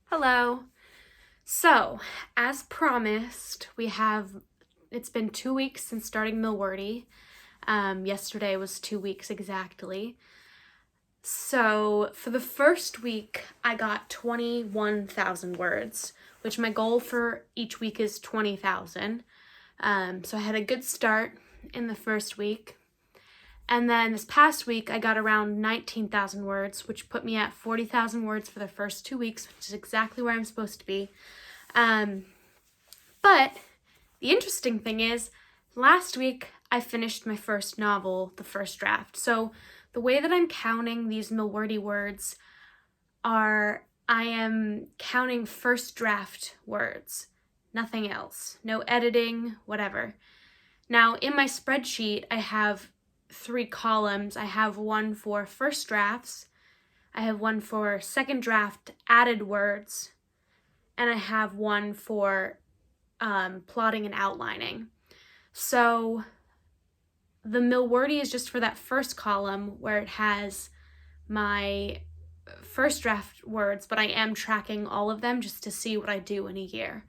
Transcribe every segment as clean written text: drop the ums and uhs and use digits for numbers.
Hello. So, as promised, it's been 2 weeks since starting Milwordy. Yesterday was 2 weeks exactly. So, for the first week, I got 21,000 words, which my goal for each week is 20,000. So I had a good start in the first week. And then this past week, I got around 19,000 words, which put me at 40,000 words for the first 2 weeks, which is exactly where I'm supposed to be. But the interesting thing is, last week I finished my first novel, the first draft. So the way that I'm counting these Milwordy words I am counting first draft words, nothing else, no editing, whatever. Now in my spreadsheet, I have 3 columns. I have one for first drafts, I have one for second draft added words, and I have one for plotting and outlining. So the Milwordy is just for that first column where it has my first draft words, but I am tracking all of them just to see what I do in a year.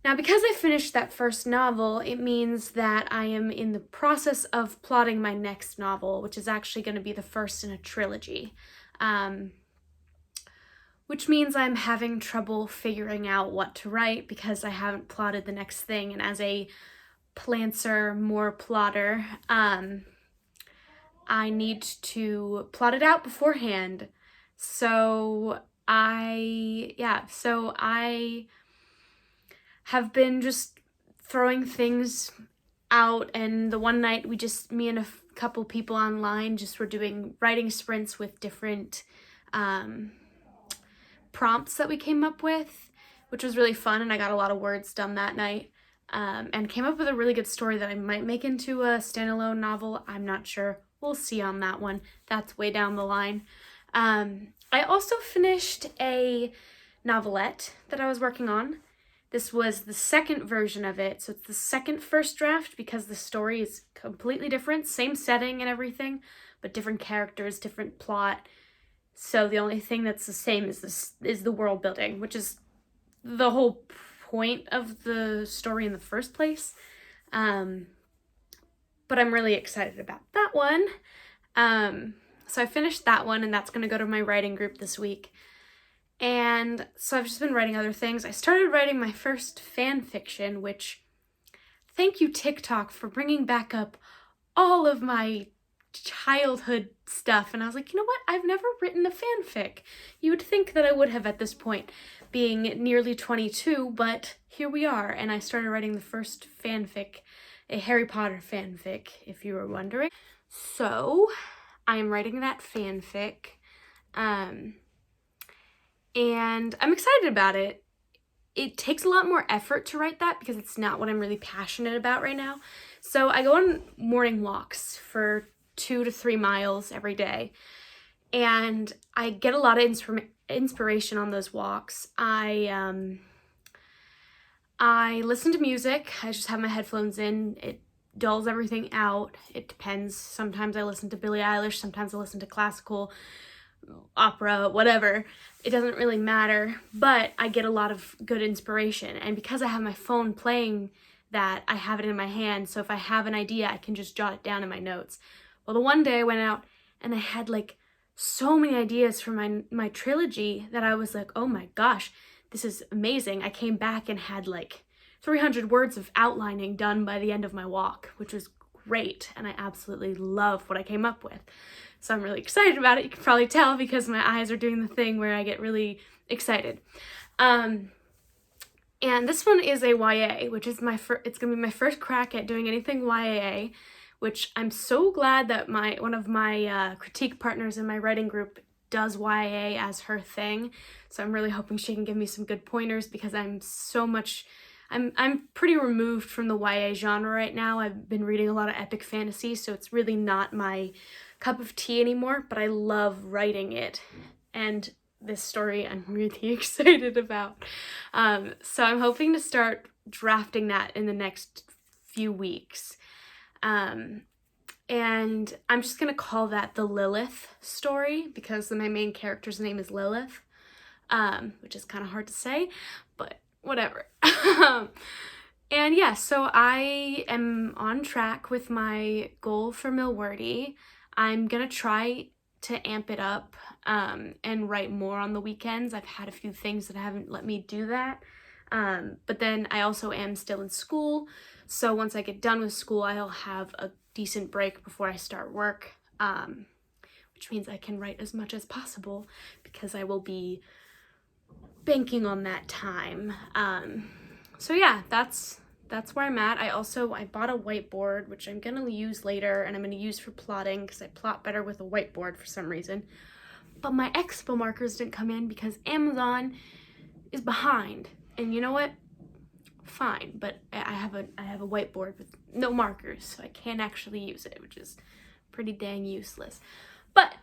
Now, because I finished that first novel, it means that I am in the process of plotting my next novel, which is actually going to be the first in a trilogy. Which means I'm having trouble figuring out what to write because I haven't plotted the next thing. And as a plantser, more plotter, I need to plot it out beforehand. So I have been just throwing things out, and the one night me and a couple people online just were doing writing sprints with different prompts that we came up with, which was really fun, and I got a lot of words done that night, and came up with a really good story that I might make into a standalone novel. I'm not sure. We'll see on that one. That's way down the line. I also finished a novelette that I was working on. This was the second version of it, so it's the second first draft because the story is completely different, same setting and everything, but different characters, different plot. So the only thing that's the same is the world building, which is the whole point of the story in the first place. But I'm really excited about that one. So I finished that one, and that's going to go to my writing group this week. And so I've just been writing other things. I started writing my first fan fiction, which, thank you TikTok for bringing back up all of my childhood stuff. And I was like, you know what? I've never written a fanfic. You would think that I would have at this point, being nearly 22, but here we are. And I started writing the first fanfic, a Harry Potter fanfic, if you were wondering. So I am writing that fanfic. And I'm excited about it. It takes a lot more effort to write that because it's not what I'm really passionate about right now. So I go on morning walks for 2 to 3 miles every day, and I get a lot of inspiration on those walks. I listen to music. I just have my headphones in. It dulls everything out. It depends. Sometimes I listen to Billie Eilish, sometimes I listen to classical, opera, whatever. It doesn't really matter, but I get a lot of good inspiration. And because I have my phone playing that, I have it in my hand, so if I have an idea, I can just jot it down in my notes. Well, the one day I went out and I had like so many ideas for my trilogy that I was like, oh my gosh, this is amazing. I came back and had like 300 words of outlining done by the end of my walk, which was great, and I absolutely love what I came up with. So I'm really excited about it. You can probably tell because my eyes are doing the thing where I get really excited. And this one is a YA, which is it's gonna be my first crack at doing anything YA, which I'm so glad that one of my critique partners in my writing group does YA as her thing. So I'm really hoping she can give me some good pointers because I'm pretty removed from the YA genre right now. I've been reading a lot of epic fantasy, so it's really not my cup of tea anymore, but I love writing it. And this story I'm really excited about. So I'm hoping to start drafting that in the next few weeks. And I'm just gonna call that the Lilith story because my main character's name is Lilith. which is kind of hard to say, but whatever. And yeah, so I am on track with my goal for Milwordy. I'm gonna try to amp it up and write more on the weekends. I've had a few things that haven't let me do that. But then I also am still in school, so once I get done with school, I'll have a decent break before I start work, which means I can write as much as possible because I will be banking on that time. So yeah, that's where I'm at. I bought a whiteboard, which I'm gonna use later, and I'm gonna use for plotting because I plot better with a whiteboard for some reason. But my expo markers didn't come in because Amazon is behind. And you know what? Fine, but I have a whiteboard with no markers, so I can't actually use it, which is pretty dang useless. But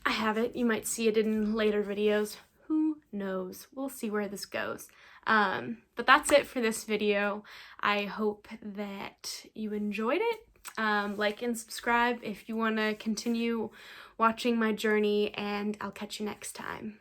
I have it. You might see it in later videos. Who knows? We'll see where this goes. But that's it for this video. I hope that you enjoyed it. Like and subscribe if you want to continue watching my journey, and I'll catch you next time.